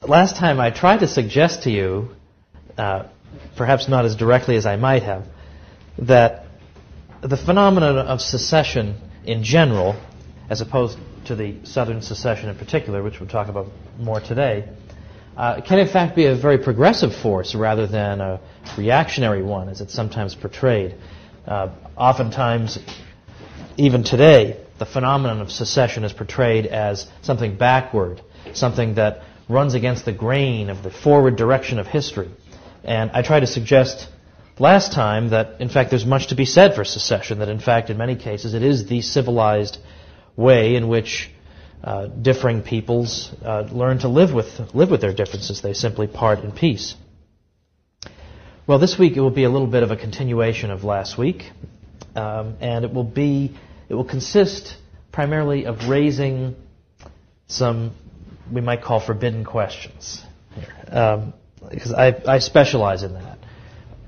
Last time I tried to suggest to you, perhaps not as directly as I might have, that the phenomenon of secession in general, as opposed to the Southern secession in particular, which we'll talk about more today, can in fact be a very progressive force rather than a reactionary one, as it's sometimes portrayed. Oftentimes, even today, the phenomenon of secession is portrayed as something backward, something that runs against the grain of the forward direction of history. And I tried to suggest last time that, in fact, there's much to be said for secession, that, in fact, in many cases, it is the civilized way in which differing peoples learn to live with their differences. They simply part in peace. Well, this week it will be a little bit of a continuation of last week, and it will consist primarily of raising some, we might call, forbidden questions here, because I specialize in that.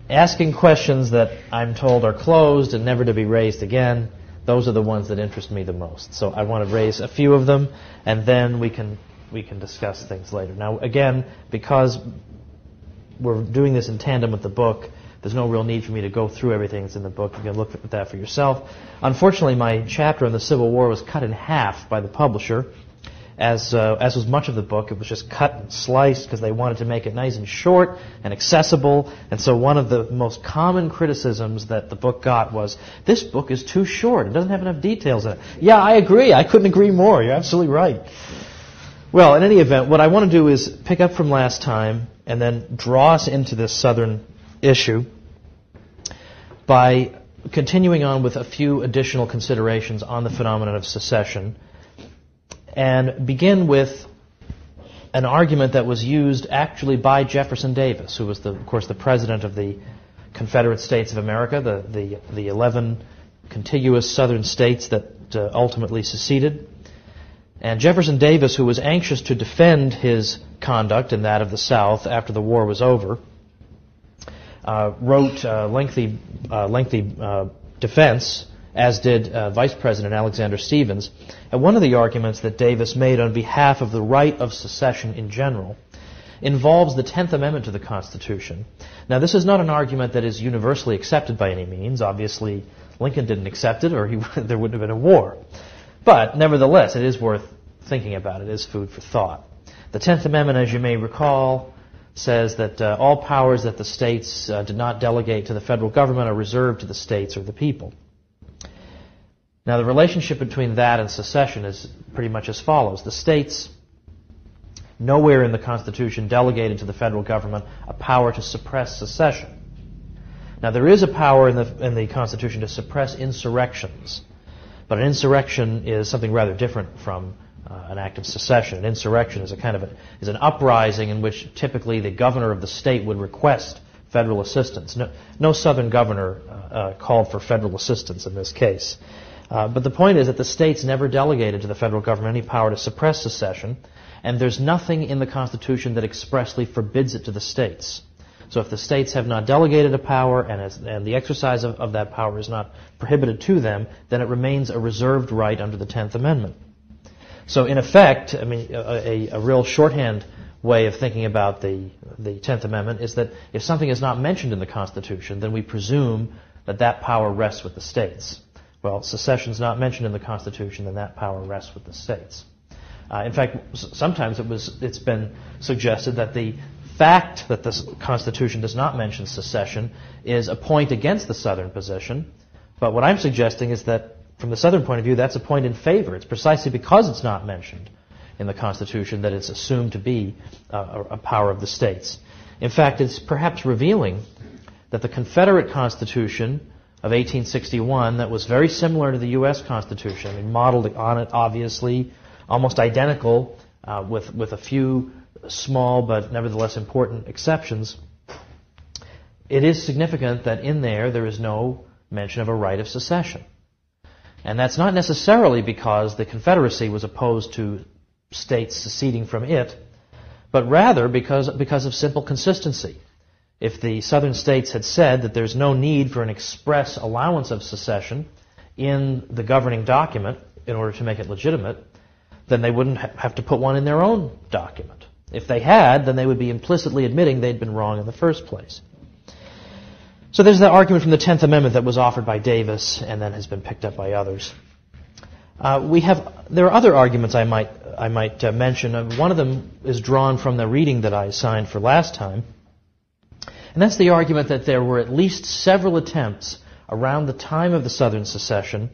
Asking questions that I'm told are closed and never to be raised again, those are the ones that interest me the most. So I want to raise a few of them, and then we can discuss things later. Now, again, because we're doing this in tandem with the book, there's no real need for me to go through everything that's in the book. You can look at that for yourself. Unfortunately, my chapter on the Civil War was cut in half by the publisher. As was much of the book, it was just cut and sliced because they wanted to make it nice and short and accessible. And so one of the most common criticisms that the book got was, this book is too short. It doesn't have enough details in it. Yeah, I agree. I couldn't agree more. You're absolutely right. Well, in any event, what I want to do is pick up from last time and then draw us into this Southern issue by continuing on with a few additional considerations on the phenomenon of secession, and begin with an argument that was used actually by Jefferson Davis, who was, of course, the president of the Confederate States of America, the 11 contiguous southern states that ultimately seceded. And Jefferson Davis, who was anxious to defend his conduct and that of the South after the war was over, wrote a lengthy defense, as did Vice President Alexander Stephens. And one of the arguments that Davis made on behalf of the right of secession in general involves the 10th Amendment to the Constitution. Now, this is not an argument that is universally accepted by any means. Obviously, Lincoln didn't accept it, or there wouldn't have been a war. But, nevertheless, it is worth thinking about. It is food for thought. The 10th Amendment, as you may recall, says that all powers that the states did not delegate to the federal government are reserved to the states or the people. Now, the relationship between that and secession is pretty much as follows. The states, nowhere in the Constitution, delegated to the federal government a power to suppress secession. Now, there is a power in the Constitution to suppress insurrections, but an insurrection is something rather different from an act of secession. An insurrection is an uprising in which typically the governor of the state would request federal assistance. No Southern governor called for federal assistance in this case. But the point is that the states never delegated to the federal government any power to suppress secession, and there's nothing in the Constitution that expressly forbids it to the states. So if the states have not delegated a power and the exercise of that power is not prohibited to them, then it remains a reserved right under the 10th Amendment. So in effect, I mean, a real shorthand way of thinking about the 10th Amendment is that if something is not mentioned in the Constitution, then we presume that power rests with the states. Well, secession is not mentioned in the Constitution, then that power rests with the states. In fact, sometimes it's been suggested that the fact that the Constitution does not mention secession is a point against the Southern position. But what I'm suggesting is that, from the Southern point of view, that's a point in favor. It's precisely because it's not mentioned in the Constitution that it's assumed to be a power of the states. In fact, it's perhaps revealing that the Confederate Constitution of 1861, that was very similar to the U.S. Constitution, I mean, modeled on it, obviously, almost identical, with a few small but nevertheless important exceptions. It is significant that in there is no mention of a right of secession. And that's not necessarily because the Confederacy was opposed to states seceding from it, but rather because of simple consistency. If the Southern states had said that there's no need for an express allowance of secession in the governing document in order to make it legitimate, then they wouldn't have to put one in their own document. If they had, then they would be implicitly admitting they'd been wrong in the first place. So there's the argument from the 10th Amendment that was offered by Davis and then has been picked up by others. There are other arguments I might mention. One of them is drawn from the reading that I assigned for last time, and that's the argument that there were at least several attempts around the time of the Southern secession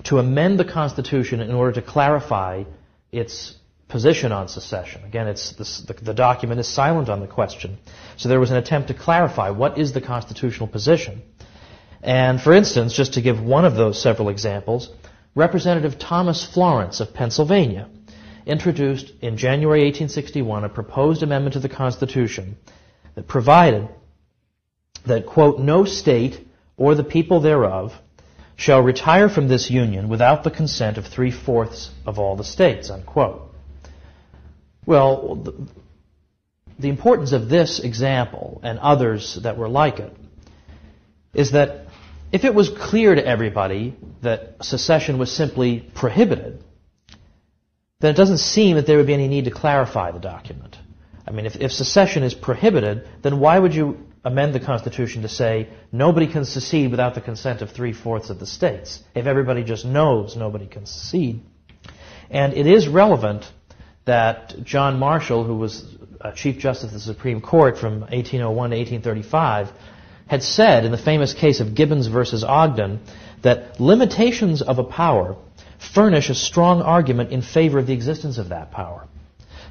to amend the Constitution in order to clarify its position on secession. Again, the document is silent on the question. So there was an attempt to clarify what is the constitutional position. And for instance, just to give one of those several examples, Representative Thomas Florence of Pennsylvania introduced in January 1861 a proposed amendment to the Constitution that provided that, quote, no state or the people thereof shall retire from this union without the consent of 3/4 of all the states, unquote. Well, the importance of this example and others that were like it is that if it was clear to everybody that secession was simply prohibited, then it doesn't seem that there would be any need to clarify the document. I mean, if secession is prohibited, then why would you amend the Constitution to say nobody can secede without the consent of 3/4 of the states, if everybody just knows nobody can secede? And it is relevant that John Marshall, who was Chief Justice of the Supreme Court from 1801 to 1835, had said in the famous case of Gibbons versus Ogden that limitations of a power furnish a strong argument in favor of the existence of that power.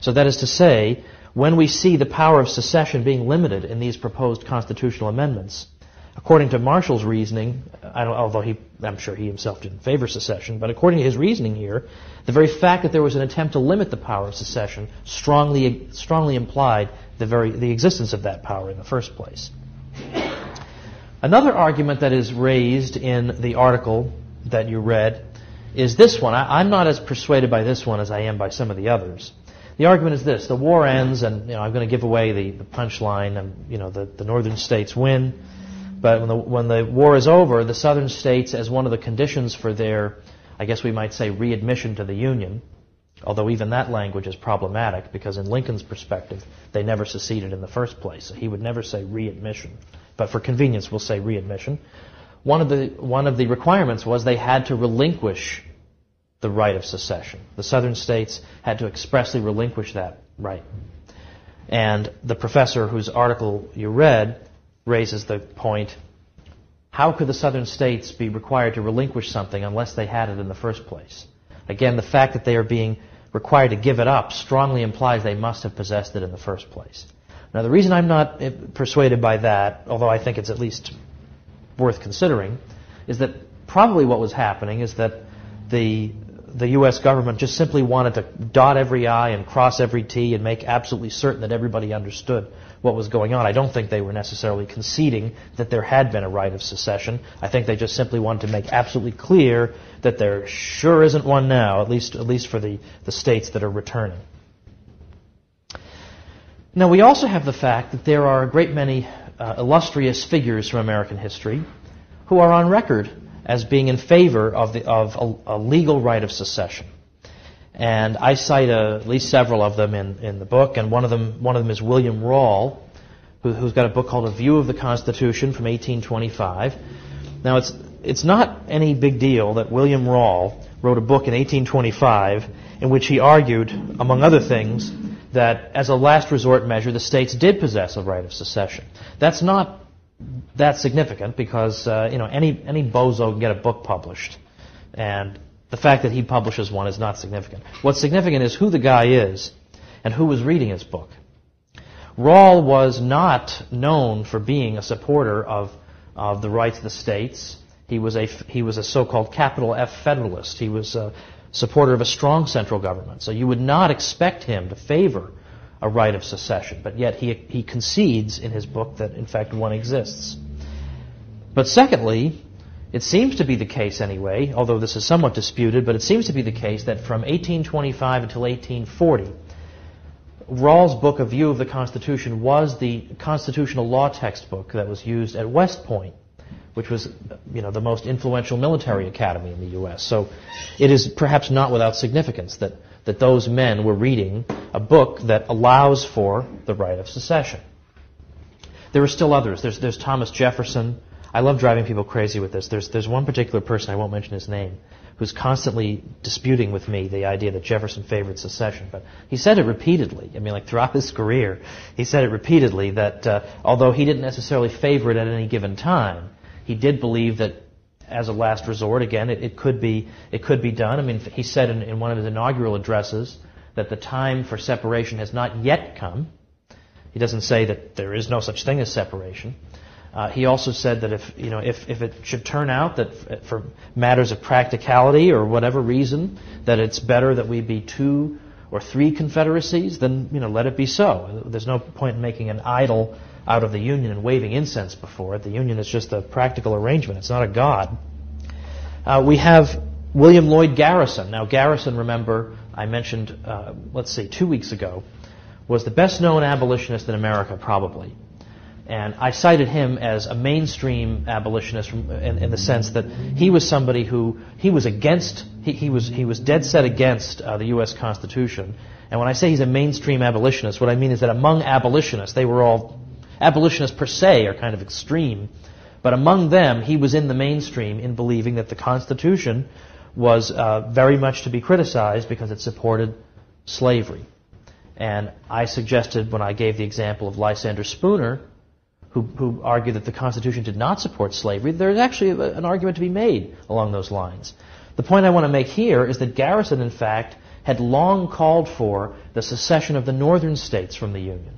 So that is to say, when we see the power of secession being limited in these proposed constitutional amendments, according to Marshall's reasoning, although I'm sure he himself didn't favor secession, but according to his reasoning here, the very fact that there was an attempt to limit the power of secession strongly implied the existence of that power in the first place. Another argument that is raised in the article that you read is this one. I'm not as persuaded by this one as I am by some of the others. The argument is this: the war ends, and I'm going to give away the punchline, and the northern states win. But when the war is over, the southern states, as one of the conditions for their, I guess we might say, readmission to the Union, although even that language is problematic because in Lincoln's perspective, they never seceded in the first place. So he would never say readmission. But for convenience, we'll say readmission. One of the requirements was they had to relinquish the right of secession. The southern states had to expressly relinquish that right. And the professor whose article you read raises the point, how could the southern states be required to relinquish something unless they had it in the first place? Again, the fact that they are being required to give it up strongly implies they must have possessed it in the first place. Now, the reason I'm not persuaded by that, although I think it's at least worth considering, is that probably what was happening is that the U.S. government just simply wanted to dot every I and cross every T and make absolutely certain that everybody understood what was going on. I don't think they were necessarily conceding that there had been a right of secession. I think they just simply wanted to make absolutely clear that there sure isn't one now, at least for the states that are returning. Now, we also have the fact that there are a great many illustrious figures from American history who are on record as being in favor of a legal right of secession. And I cite at least several of them in the book, and one of them is William Rawle, who's got a book called A View of the Constitution from 1825. Now, it's not any big deal that William Rawle wrote a book in 1825 in which he argued, among other things, that as a last resort measure, the states did possess a right of secession. That's not that significant because any bozo can get a book published, and the fact that he publishes one is not significant. What's significant is who the guy is and who was reading his book. Rawle was not known for being a supporter of the rights of the states. He was a so-called capital F Federalist. He was a supporter of a strong central government. So you would not expect him to favor a right of secession, but yet he concedes in his book that, in fact, one exists. But secondly, it seems to be the case anyway, although this is somewhat disputed, but it seems to be the case that from 1825 until 1840, Rawle's book, A View of the Constitution, was the constitutional law textbook that was used at West Point, which was, the most influential military academy in the U.S. So it is perhaps not without significance that those men were reading a book that allows for the right of secession. There are still others. There's Thomas Jefferson. I love driving people crazy with this. There's one particular person, I won't mention his name, who's constantly disputing with me the idea that Jefferson favored secession. But he said it repeatedly. I mean, like throughout his career, he said it repeatedly that although he didn't necessarily favor it at any given time, he did believe that as a last resort, again, it could be done. I mean, he said in one of his inaugural addresses that the time for separation has not yet come. He doesn't say that there is no such thing as separation. He also said that if it should turn out that for matters of practicality or whatever reason that it's better that we be 2 or 3 confederacies, then let it be so. There's no point in making an idol out of the Union and waving incense before it. The Union is just a practical arrangement. It's not a god. We have William Lloyd Garrison. Now, Garrison, remember, I mentioned, 2 weeks ago, was the best-known abolitionist in America, probably. And I cited him as a mainstream abolitionist in the sense that he was somebody who he was dead set against the U.S. Constitution. And when I say he's a mainstream abolitionist, what I mean is that among abolitionists, they were all abolitionists per se are kind of extreme, but among them, he was in the mainstream in believing that the Constitution was very much to be criticized because it supported slavery. And I suggested, when I gave the example of Lysander Spooner, who argued that the Constitution did not support slavery, there's actually an argument to be made along those lines. The point I want to make here is that Garrison, in fact, had long called for the secession of the northern states from the Union.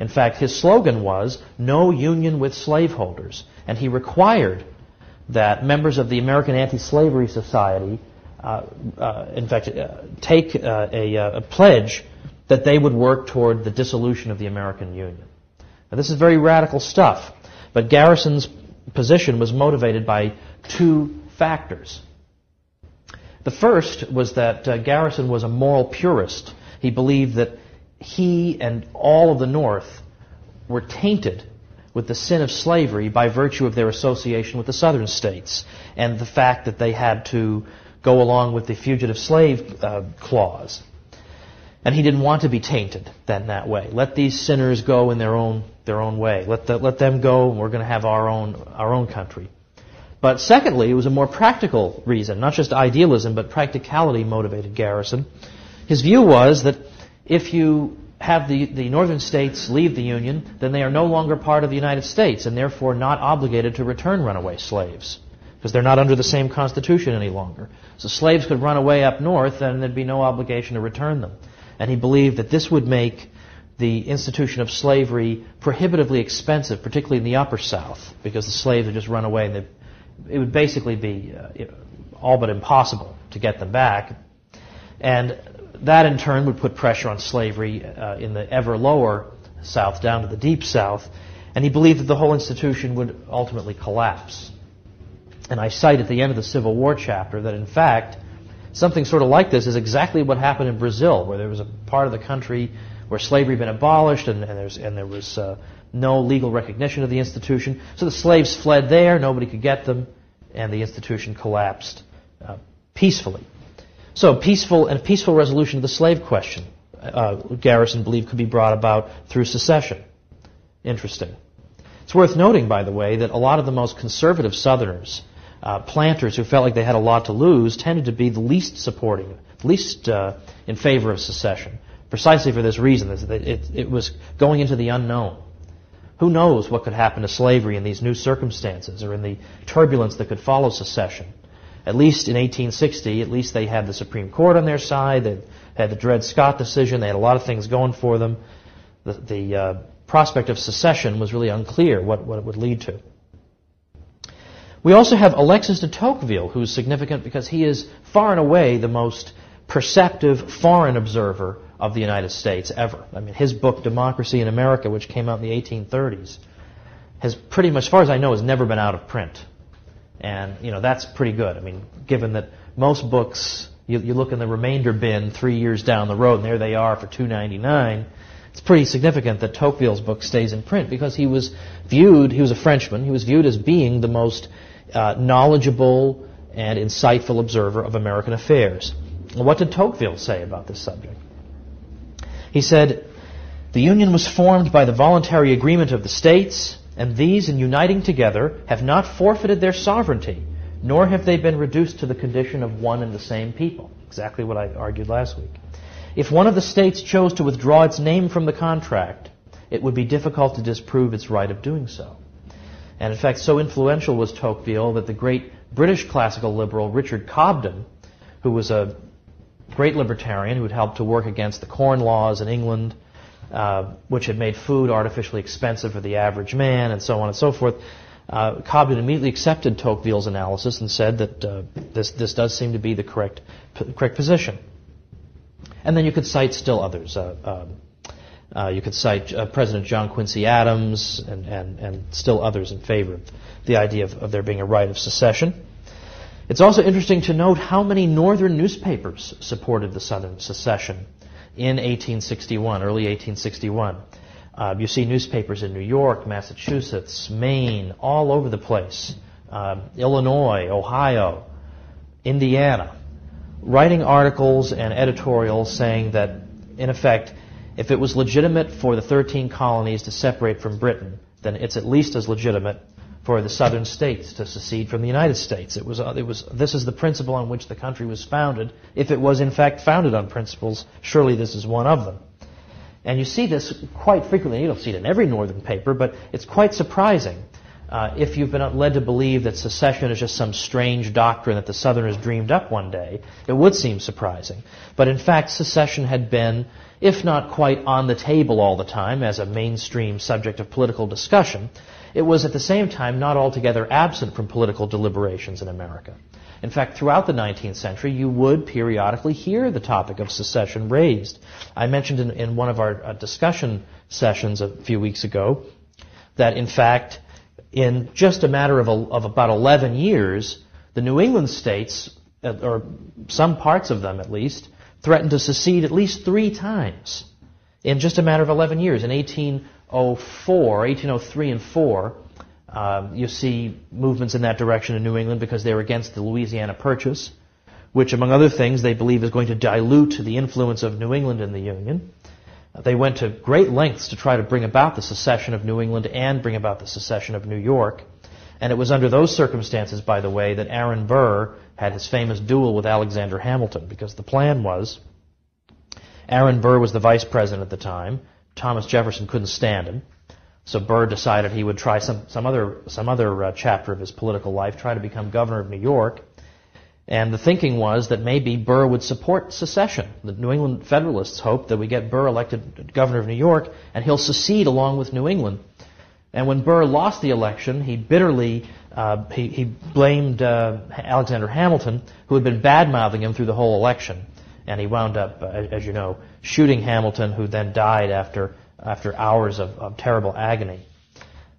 In fact, his slogan was, "No union with slaveholders." And he required that members of the American Anti-Slavery Society, take a pledge that they would work toward the dissolution of the American Union. Now, this is very radical stuff, but Garrison's position was motivated by 2 factors. The first was that Garrison was a moral purist. He believed that he and all of the North were tainted with the sin of slavery by virtue of their association with the southern states and the fact that they had to go along with the fugitive slave clause. And he didn't want to be tainted then that way. Let these sinners go in their own way. Let them go, and we're going to have our own country. But secondly, it was a more practical reason, not just idealism, but practicality motivated Garrison. His view was that if you have the northern states leave the Union, then they are no longer part of the United States and therefore not obligated to return runaway slaves because they're not under the same Constitution any longer. So slaves could run away up north and there'd be no obligation to return them. And he believed that this would make the institution of slavery prohibitively expensive, particularly in the upper South, because the slaves would just run away and it would basically be all but impossible to get them back. And that in turn would put pressure on slavery in the ever lower South down to the deep South. And he believed that the whole institution would ultimately collapse. And I cite at the end of the Civil War chapter that in fact something sort of like this is exactly what happened in Brazil, where there was a part of the country where slavery had been abolished and there was no legal recognition of the institution. So the slaves fled there, nobody could get them, and the institution collapsed peacefully. So peaceful resolution of the slave question, Garrison believed could be brought about through secession. Interesting. It's worth noting, by the way, that a lot of the most conservative Southerners, planters who felt like they had a lot to lose, tended to be the least in favor of secession, precisely for this reason. It was going into the unknown. Who knows what could happen to slavery in these new circumstances or in the turbulence that could follow secession? At least in 1860, at least they had the Supreme Court on their side. They had the Dred Scott decision. They had a lot of things going for them. The prospect of secession was really unclear what it would lead to. We also have Alexis de Tocqueville, who's significant because he is far and away the most perceptive foreign observer of the United States ever. I mean, his book, Democracy in America, which came out in the 1830s, has pretty much, as far as I know, has never been out of print. And, that's pretty good. I mean, given that most books, you look in the remainder bin 3 years down the road, and there they are for $2.99, it's pretty significant that Tocqueville's book stays in print because he was a Frenchman, he was viewed as being the most knowledgeable and insightful observer of American affairs. What did Tocqueville say about this subject? He said, "The Union was formed by the voluntary agreement of the states, and these, in uniting together, have not forfeited their sovereignty, nor have they been reduced to the condition of one and the same people." Exactly what I argued last week. "If one of the states chose to withdraw its name from the contract, it would be difficult to disprove its right of doing so." And in fact, so influential was Tocqueville that the great British classical liberal Richard Cobden, who was a great libertarian who had helped to work against the Corn Laws in England, which had made food artificially expensive for the average man, and so on and so forth, Cobden immediately accepted Tocqueville's analysis and said that this does seem to be the correct position. And then you could cite still others. You could cite President John Quincy Adams and still others in favor of the idea of there being a right of secession. It's also interesting to note how many northern newspapers supported the Southern secession in 1861, early 1861. You see newspapers in New York, Massachusetts, Maine, all over the place, Illinois, Ohio, Indiana, writing articles and editorials saying that, in effect, if it was legitimate for the 13 colonies to separate from Britain, then it's at least as legitimate for the southern states to secede from the United States. This is the principle on which the country was founded. If it was in fact founded on principles, surely this is one of them. And you see this quite frequently. You don't see it in every northern paper, but it's quite surprising. If you've been led to believe that secession is just some strange doctrine that the Southerners dreamed up one day, it would seem surprising. But in fact, secession had been, if not quite on the table all the time as a mainstream subject of political discussion, it was at the same time not altogether absent from political deliberations in America. In fact, throughout the 19th century, you would periodically hear the topic of secession raised. I mentioned in one of our discussion sessions a few weeks ago that, in fact, in just a matter of about 11 years, the New England states, or some parts of them at least, threatened to secede at least 3 times in just a matter of 11 years. In 1803 and 4, you see movements in that direction in New England because they were against the Louisiana Purchase, which, among other things, they believe is going to dilute the influence of New England in the Union. They went to great lengths to try to bring about the secession of New England and bring about the secession of New York. And it was under those circumstances, by the way, that Aaron Burr had his famous duel with Alexander Hamilton, because the plan was Aaron Burr was the vice president at the time. Thomas Jefferson couldn't stand him. So Burr decided he would try some other chapter of his political life, try to become governor of New York. And the thinking was that maybe Burr would support secession. The New England Federalists hoped that we get Burr elected governor of New York, and he'll secede along with New England. And when Burr lost the election, he bitterly he blamed Alexander Hamilton, who had been bad-mouthing him through the whole election. And he wound up, as you know, shooting Hamilton, who then died after hours of terrible agony.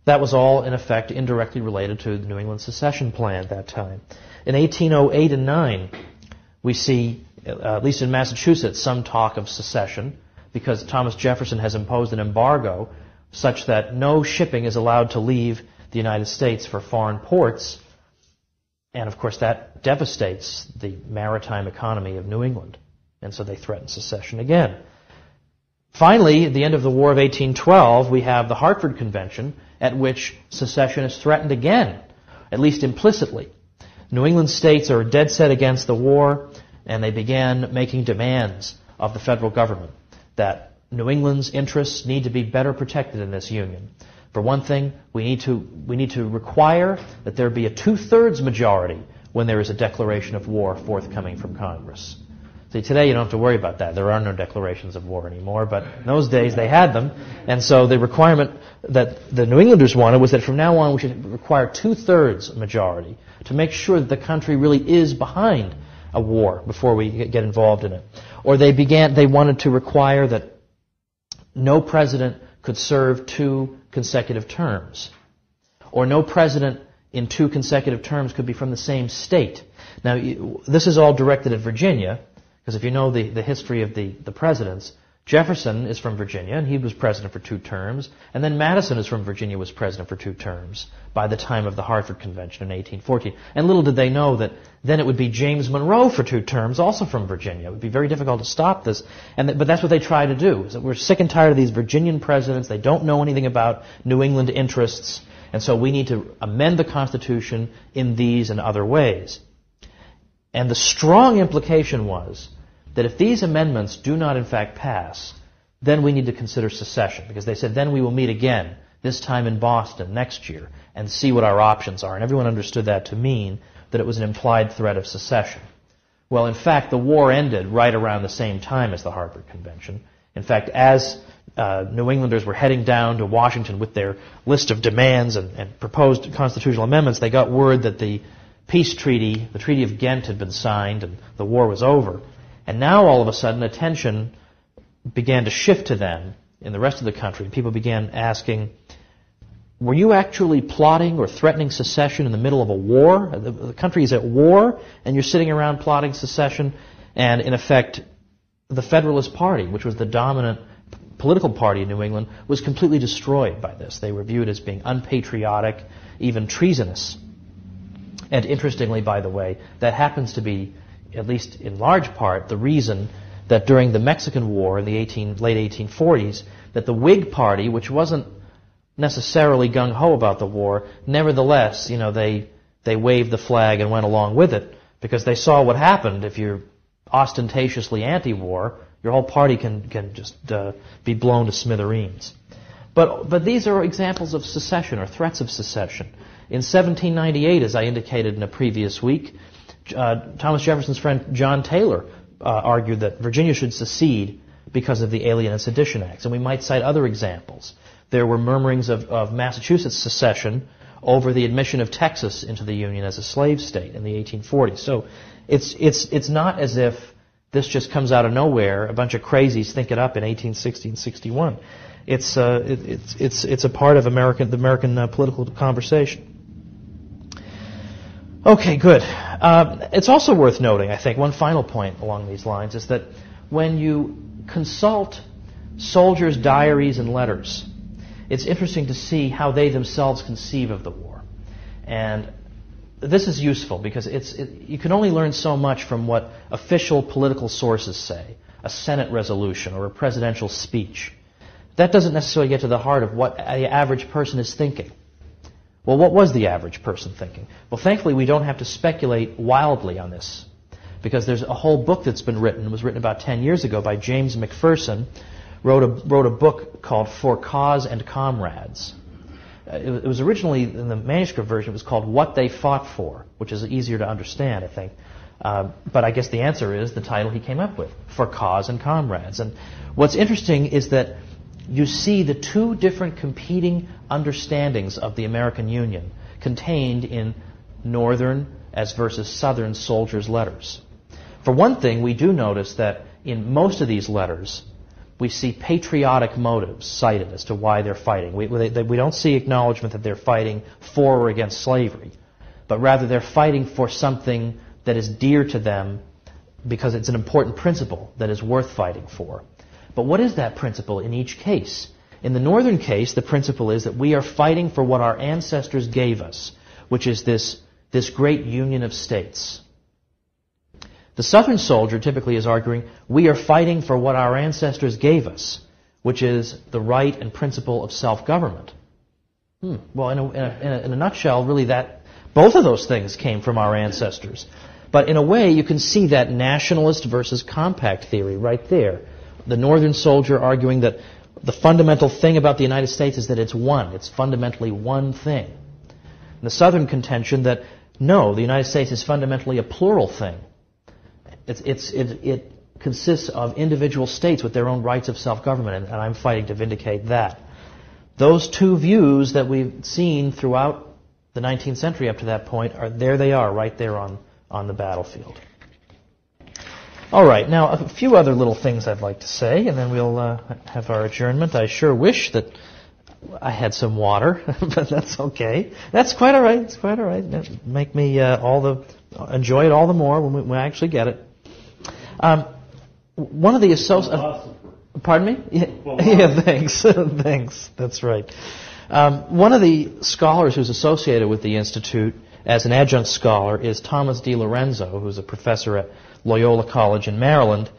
That was all, in effect, indirectly related to the New England secession plan at that time. In 1808 and 9, we see, at least in Massachusetts, some talk of secession because Thomas Jefferson has imposed an embargo such that no shipping is allowed to leave the United States for foreign ports. And, of course, that devastates the maritime economy of New England. And so they threaten secession again. Finally, at the end of the War of 1812, we have the Hartford Convention, at which secession is threatened again, at least implicitly. New England states are dead set against the war, and they began making demands of the federal government that New England's interests need to be better protected in this union. For one thing, we need to require that there be a 2/3 majority when there is a declaration of war forthcoming from Congress. See, today you don't have to worry about that. There are no declarations of war anymore, but in those days they had them. And so the requirement that the New Englanders wanted was that from now on we should require 2/3 majority to make sure that the country really is behind a war before we get involved in it. Or they wanted to require that no president could serve 2 consecutive terms. Or no president in 2 consecutive terms could be from the same state. Now, this is all directed at Virginia, because if you know the history of the presidents, Jefferson is from Virginia, and he was president for 2 terms. And then Madison is from Virginia, was president for 2 terms by the time of the Hartford Convention in 1814. And little did they know that then it would be James Monroe for 2 terms, also from Virginia. It would be very difficult to stop this. But that's what they try to do. Is that we're sick and tired of these Virginian presidents. They don't know anything about New England interests. And so we need to amend the Constitution in these and other ways. And the strong implication was that if these amendments do not in fact pass, then we need to consider secession, because they said then we will meet again, this time in Boston next year, and see what our options are. And everyone understood that to mean that it was an implied threat of secession. Well, in fact, the war ended right around the same time as the Hartford Convention. In fact, as New Englanders were heading down to Washington with their list of demands and proposed constitutional amendments, they got word that the peace treaty, the Treaty of Ghent, had been signed and the war was over. And now, all of a sudden, attention began to shift to them in the rest of the country. People began asking, were you actually plotting or threatening secession in the middle of a war? The country is at war, and you're sitting around plotting secession. And, in effect, the Federalist Party, which was the dominant political party in New England, was completely destroyed by this. They were viewed as being unpatriotic, even treasonous. And interestingly, by the way, that happens to be, at least in large part, the reason that during the Mexican War in the late 1840s, that the Whig Party, which wasn't necessarily gung-ho about the war, nevertheless, they waved the flag and went along with it, because they saw what happened if you're ostentatiously anti-war. Your whole party can just be blown to smithereens. But these are examples of secession or threats of secession. In 1798, as I indicated in a previous week, Thomas Jefferson's friend John Taylor argued that Virginia should secede because of the Alien and Sedition Acts. And we might cite other examples. There were murmurings of Massachusetts secession over the admission of Texas into the Union as a slave state in the 1840s. So it's not as if this just comes out of nowhere. A bunch of crazies think it up in 1860 and 61. It's a part of the American political conversation. Okay, good. It's also worth noting, I think, one final point along these lines is that when you consult soldiers' diaries and letters, it's interesting to see how they themselves conceive of the war. And this is useful because you can only learn so much from what official political sources say, a Senate resolution or a presidential speech. That doesn't necessarily get to the heart of what the average person is thinking. Well, what was the average person thinking? Well, thankfully, we don't have to speculate wildly on this, because there's a whole book that's been written. It was written about 10 years ago by James McPherson, wrote a book called For Cause and Comrades. It was originally, in the manuscript version, it was called What They Fought For, which is easier to understand, I think. But I guess the answer is the title he came up with, For Cause and Comrades. And what's interesting is that you see the 2 different competing understandings of the American Union contained in Northern as versus Southern soldiers' letters. For one thing, we do notice that in most of these letters, we see patriotic motives cited as to why they're fighting. We don't see acknowledgement that they're fighting for or against slavery, but rather they're fighting for something that is dear to them because it's an important principle that is worth fighting for. But what is that principle in each case? In the Northern case, the principle is that we are fighting for what our ancestors gave us, which is this great union of states. The Southern soldier typically is arguing, we are fighting for what our ancestors gave us, which is the right and principle of self-government. Well, in a nutshell, really both of those things came from our ancestors. But in a way, you can see that nationalist versus compact theory right there. The Northern soldier arguing that the fundamental thing about the United States is that it's one. It's fundamentally one thing. And the Southern contention that, no, the United States is fundamentally a plural thing. It consists of individual states with their own rights of self-government, and I'm fighting to vindicate that. Those 2 views that we've seen throughout the 19th century up to that point, they are right there on the battlefield. All right, now a few other little things I'd like to say, and then we'll have our adjournment. I sure wish that I had some water, but that's okay. That's quite all right. It's quite all right. Make me enjoy it all the more when I actually get it. One of the Pardon me? Yeah, thanks. Thanks. That's right. One of the scholars who's associated with the Institute as an adjunct scholar is Thomas DiLorenzo, who's a professor at Loyola College in Maryland.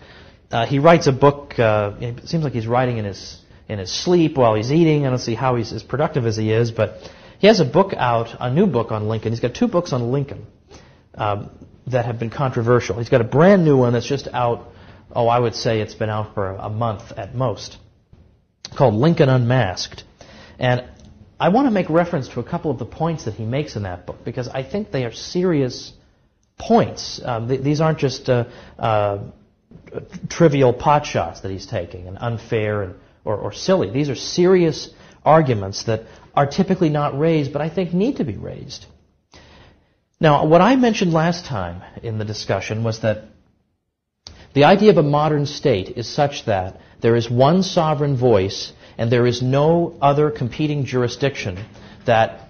He writes a book. It seems like he's writing in his sleep while he's eating. I don't see how he's as productive as he is, but he has a book out, a new book on Lincoln. He's got 2 books on Lincoln that have been controversial. He's got a brand new one that's just out. I would say it's been out for a month at most, called Lincoln Unmasked. And I want to make reference to a couple of the points that he makes in that book, because I think they are serious points. These aren't just trivial pot shots that he's taking, and unfair or silly. These are serious arguments that are typically not raised, but I think need to be raised. Now, what I mentioned last time in the discussion was that the idea of a modern state is such that there is one sovereign voice and there is no other competing jurisdiction that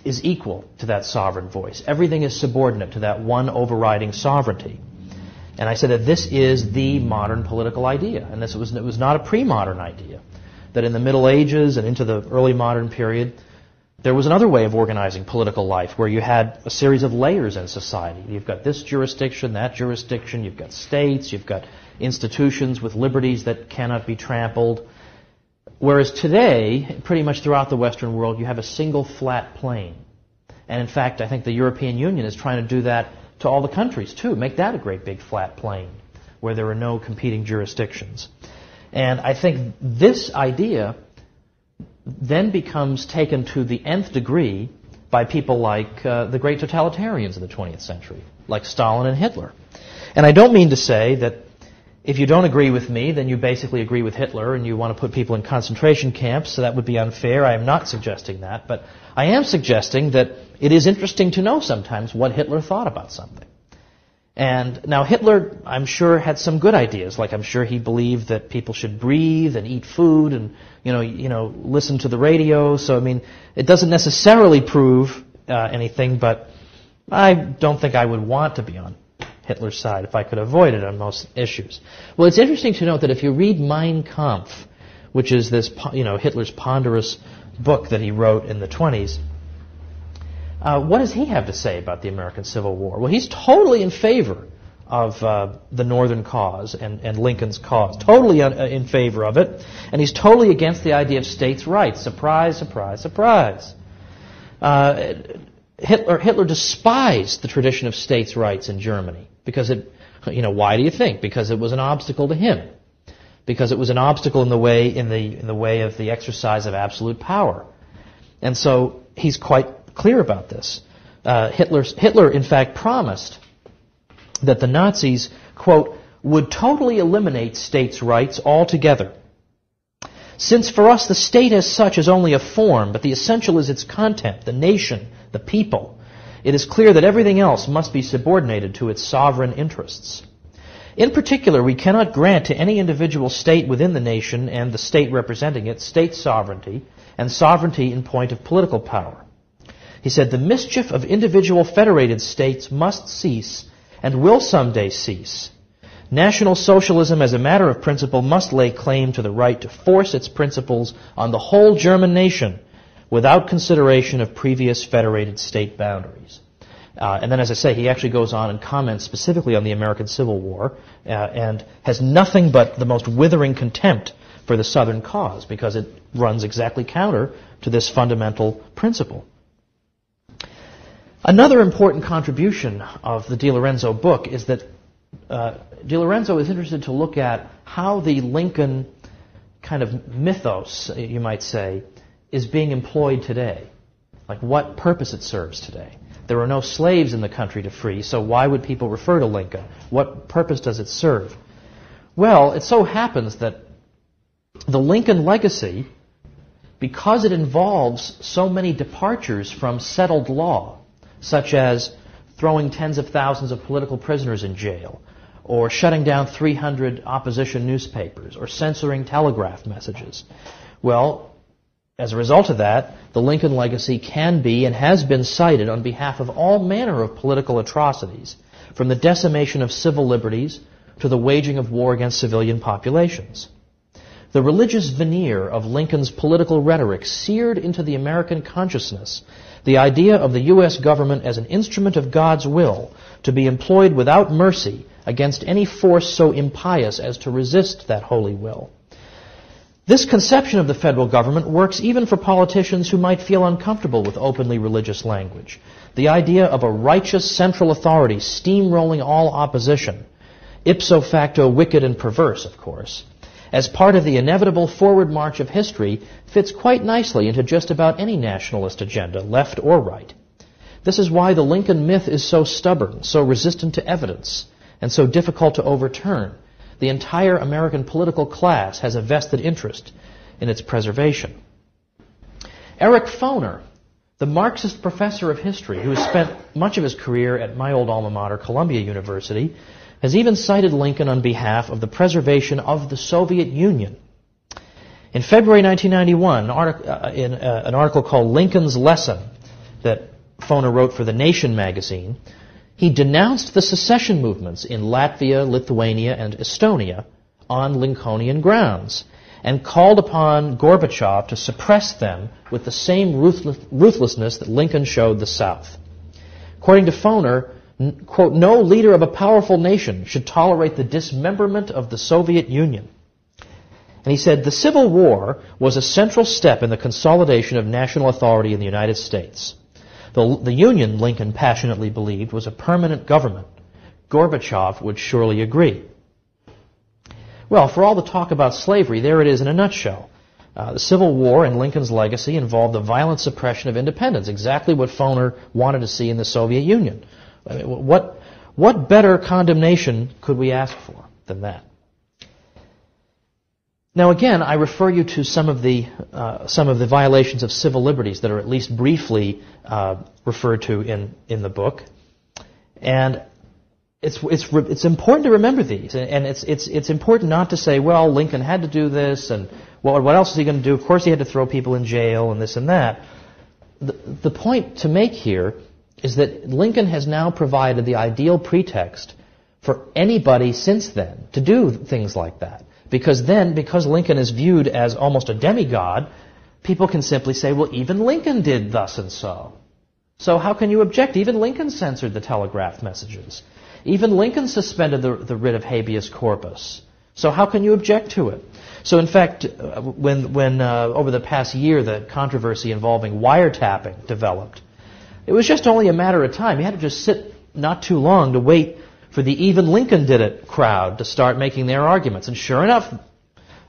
is equal to that sovereign voice. Everything is subordinate to that one overriding sovereignty. And I said that this is the modern political idea, and it was not a pre-modern idea. That in the Middle Ages and into the early modern period, there was another way of organizing political life where you had a series of layers in society. You've got this jurisdiction, that jurisdiction, you've got states, you've got institutions with liberties that cannot be trampled. Whereas today, pretty much throughout the Western world, you have a single flat plane. And in fact, I think the European Union is trying to do that to all the countries too, make that a great big flat plane where there are no competing jurisdictions. And I think this idea then becomes taken to the nth degree by people like the great totalitarians of the 20th century, like Stalin and Hitler. And I don't mean to say that if you don't agree with me, then you basically agree with Hitler and you want to put people in concentration camps, so that would be unfair. I am not suggesting that, but I am suggesting that it is interesting to know sometimes what Hitler thought about something. And now Hitler, I'm sure, had some good ideas. Like I'm sure he believed that people should breathe and eat food and listen to the radio. So I mean, it doesn't necessarily prove anything, but I don't think I would want to be on Hitler's side if I could avoid it on most issues. Well, it's interesting to note that if you read Mein Kampf, which is this Hitler's ponderous book that he wrote in the 20s. What does he have to say about the American Civil War? Well, he's totally in favor of the Northern cause and Lincoln's cause, totally in favor of it, and he's totally against the idea of states' rights. Surprise, surprise, surprise. Hitler despised the tradition of states' rights in Germany because why do you think? Because it was an obstacle to him. Because it was an obstacle in the way of the exercise of absolute power. And so he's quite clear about this. Hitler, in fact, promised that the Nazis, quote, would totally eliminate states' rights altogether. Since for us the state as such is only a form, but the essential is its content, the nation, the people, it is clear that everything else must be subordinated to its sovereign interests. In particular, we cannot grant to any individual state within the nation and the state representing it state sovereignty and sovereignty in point of political power. He said, the mischief of individual federated states must cease and will someday cease. National Socialism as a matter of principle must lay claim to the right to force its principles on the whole German nation without consideration of previous federated state boundaries. And then, as I say, he actually goes on and comments specifically on the American Civil War and has nothing but the most withering contempt for the Southern cause because it runs exactly counter to this fundamental principle. Another important contribution of the DiLorenzo book is that DiLorenzo is interested to look at how the Lincoln kind of mythos, you might say, is being employed today. Like what purpose it serves today. There are no slaves in the country to free, so why would people refer to Lincoln? What purpose does it serve? Well, it so happens that the Lincoln legacy, because it involves so many departures from settled law, such as throwing tens of thousands of political prisoners in jail, or shutting down 300 opposition newspapers, or censoring telegraph messages. Well, as a result of that, the Lincoln legacy can be and has been cited on behalf of all manner of political atrocities, from the decimation of civil liberties to the waging of war against civilian populations. the religious veneer of Lincoln's political rhetoric seared into the American consciousness the idea of the U.S. government as an instrument of God's will to be employed without mercy against any force so impious as to resist that holy will. This conception of the federal government works even for politicians who might feel uncomfortable with openly religious language. The idea of a righteous central authority steamrolling all opposition, ipso facto wicked and perverse, of course, as part of the inevitable forward march of history, fits quite nicely into just about any nationalist agenda, left or right. This is why the Lincoln myth is so stubborn, so resistant to evidence, and so difficult to overturn. The entire American political class has a vested interest in its preservation. Eric Foner, the Marxist professor of history who has spent much of his career at my old alma mater, Columbia University, has even cited Lincoln on behalf of the preservation of the Soviet Union. In February 1991, in an article called Lincoln's Lesson that Foner wrote for The Nation magazine, he denounced the secession movements in Latvia, Lithuania, and Estonia on Lincolnian grounds and called upon Gorbachev to suppress them with the same ruthlessness that Lincoln showed the South. According to Foner, quote, no leader of a powerful nation should tolerate the dismemberment of the Soviet Union. And he said, the Civil War was a central step in the consolidation of national authority in the United States. The Union, Lincoln passionately believed, was a permanent government. Gorbachev would surely agree. Well, for all the talk about slavery, there it is in a nutshell. The Civil War and Lincoln's legacy involved the violent suppression of independence, exactly what Foner wanted to see in the Soviet Union. I mean, what better condemnation could we ask for than that? Now, again, I refer you to some of the violations of civil liberties that are at least briefly referred to in the book, and it's important to remember these, and it's important not to say, well, Lincoln had to do this, and what else is he going to do? Of course, he had to throw people in jail and this and that. The point to make here is that Lincoln has now provided the ideal pretext for anybody since then to do things like that. Because Lincoln is viewed as almost a demigod, people can simply say, well, even Lincoln did thus and so. So how can you object? Even Lincoln censored the telegraph messages. Even Lincoln suspended the writ of habeas corpus. So how can you object to it? So in fact, when over the past year the controversy involving wiretapping developed, it was just only a matter of time. You had to just sit not too long to wait for the even Lincoln did it crowd to start making their arguments. And sure enough,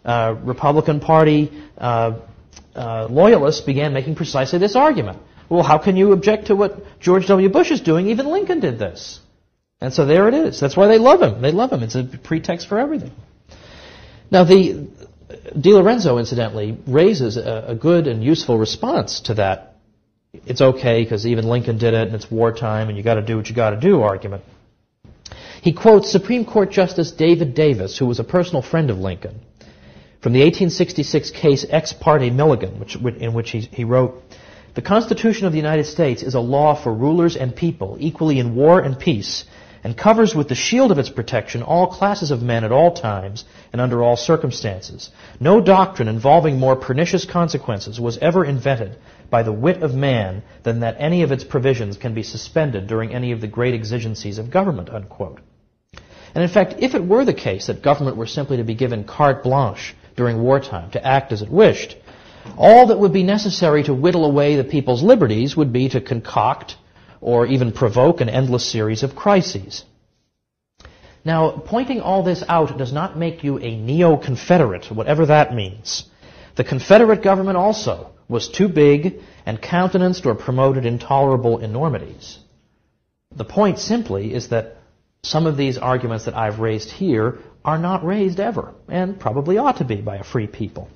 Republican Party loyalists began making precisely this argument. Well, how can you object to what George W. Bush is doing? Even Lincoln did this. And so there it is. That's why they love him. They love him. It's a pretext for everything. Now, the DiLorenzo, incidentally, raises a good and useful response to that. It's okay because even Lincoln did it and it's wartime and you got to do what you got to do argument. He quotes Supreme Court Justice David Davis, who was a personal friend of Lincoln, from the 1866 case Ex parte Milligan, in which he wrote, the Constitution of the United States is a law for rulers and people, equally in war and peace, and covers with the shield of its protection all classes of men at all times and under all circumstances. No doctrine involving more pernicious consequences was ever invented by the wit of man than that any of its provisions can be suspended during any of the great exigencies of government, unquote. And in fact, if it were the case that government were simply to be given carte blanche during wartime to act as it wished, all that would be necessary to whittle away the people's liberties would be to concoct or even provoke an endless series of crises. Now, pointing all this out does not make you a neo-Confederate, whatever that means. The Confederate government also was too big and countenanced or promoted intolerable enormities. The point simply is that some of these arguments that I've raised here are not raised ever, and probably ought to be by a free people.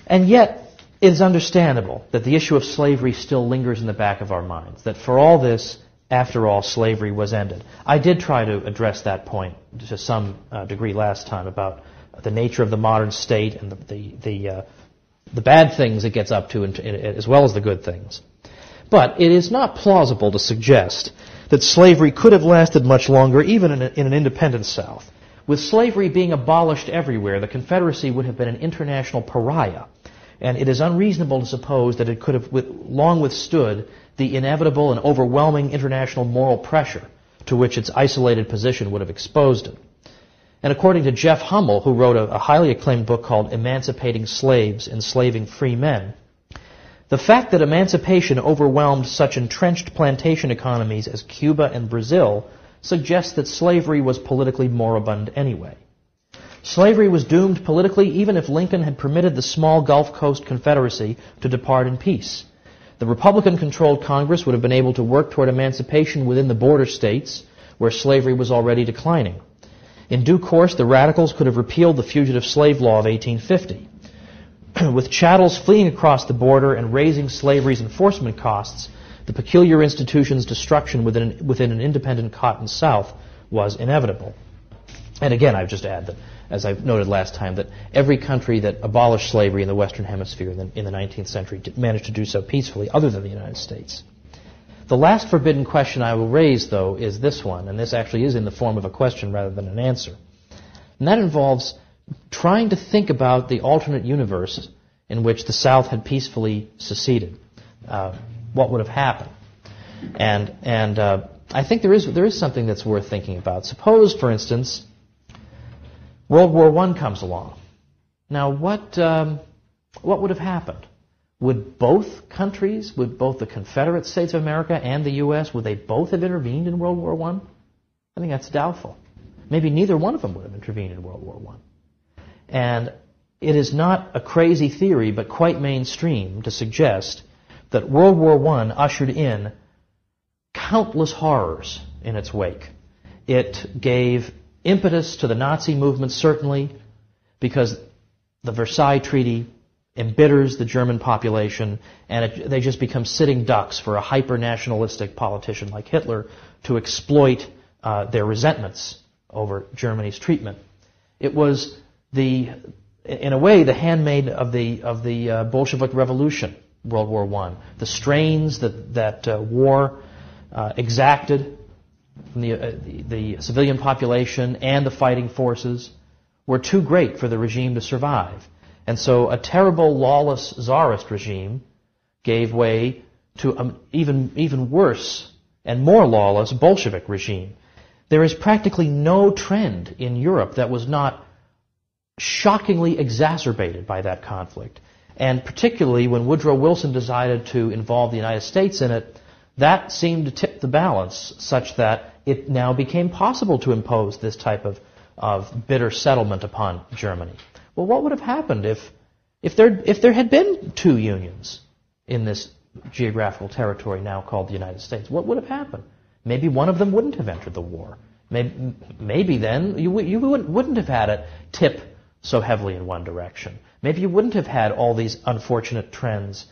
And yet, it is understandable that the issue of slavery still lingers in the back of our minds, that for all this, after all, slavery was ended. I did try to address that point to some degree last time about the nature of the modern state and the bad things it gets up to as well as the good things. But it is not plausible to suggest that slavery could have lasted much longer, even in an independent South, With slavery being abolished everywhere, the Confederacy would have been an international pariah, and it is unreasonable to suppose that it could have long withstood the inevitable and overwhelming international moral pressure to which its isolated position would have exposed it. And according to Jeff Hummel, who wrote a highly acclaimed book called Emancipating Slaves, Enslaving Free Men, the fact that emancipation overwhelmed such entrenched plantation economies as Cuba and Brazil suggests that slavery was politically moribund anyway. Slavery was doomed politically even if Lincoln had permitted the small Gulf Coast Confederacy to depart in peace. The Republican-controlled Congress would have been able to work toward emancipation within the border states where slavery was already declining. In due course, the radicals could have repealed the Fugitive Slave Law of 1850. With chattels fleeing across the border and raising slavery's enforcement costs, the peculiar institution's destruction within an independent Cotton South was inevitable. And again, I would just add that, as I noted last time, that every country that abolished slavery in the Western Hemisphere in the 19th century managed to do so peacefully, other than the United States. The last forbidden question I will raise, though, is this one, and this actually is in the form of a question rather than an answer. And that involves trying to think about the alternate universe in which the South had peacefully seceded. What would have happened? And I think there is something that's worth thinking about. Suppose, for instance, World War I comes along. Now, what would have happened? Would both countries, would both the Confederate States of America and the U.S., would they both have intervened in World War I? I think that's doubtful. Maybe neither one of them would have intervened in World War I. And it is not a crazy theory, but quite mainstream to suggest that World War I ushered in countless horrors in its wake. It gave impetus to the Nazi movement, certainly, because the Versailles Treaty embitters the German population, and they just become sitting ducks for a hyper-nationalistic politician like Hitler to exploit their resentments over Germany's treatment. It was in a way, the handmaid of the Bolshevik Revolution, World War I. The strains that war exacted from the civilian population and the fighting forces were too great for the regime to survive. And so a terrible, lawless Tsarist regime gave way to an even worse and more lawless Bolshevik regime. There is practically no trend in Europe that was not shockingly exacerbated by that conflict. And particularly when Woodrow Wilson decided to involve the United States in it, that seemed to tip the balance such that it now became possible to impose this type of bitter settlement upon Germany. Well, what would have happened if there had been two unions in this geographical territory now called the United States? What would have happened? Maybe one of them wouldn't have entered the war. Maybe then you wouldn't have had it tip so heavily in one direction. Maybe you wouldn't have had all these unfortunate trends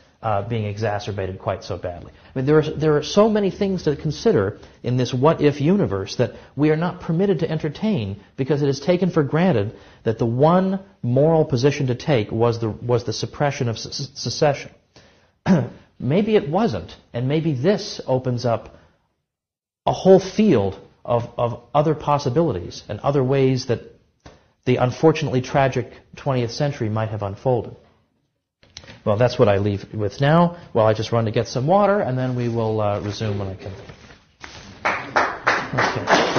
being exacerbated quite so badly. I mean, there are so many things to consider in this what-if universe that we are not permitted to entertain because it is taken for granted that the one moral position to take was the suppression of secession. Maybe it wasn't, and maybe this opens up a whole field of other possibilities and other ways that the unfortunately tragic 20th century might have unfolded. Well, that's what I leave with now. Well, I just run to get some water, and then we will resume when I can. Okay.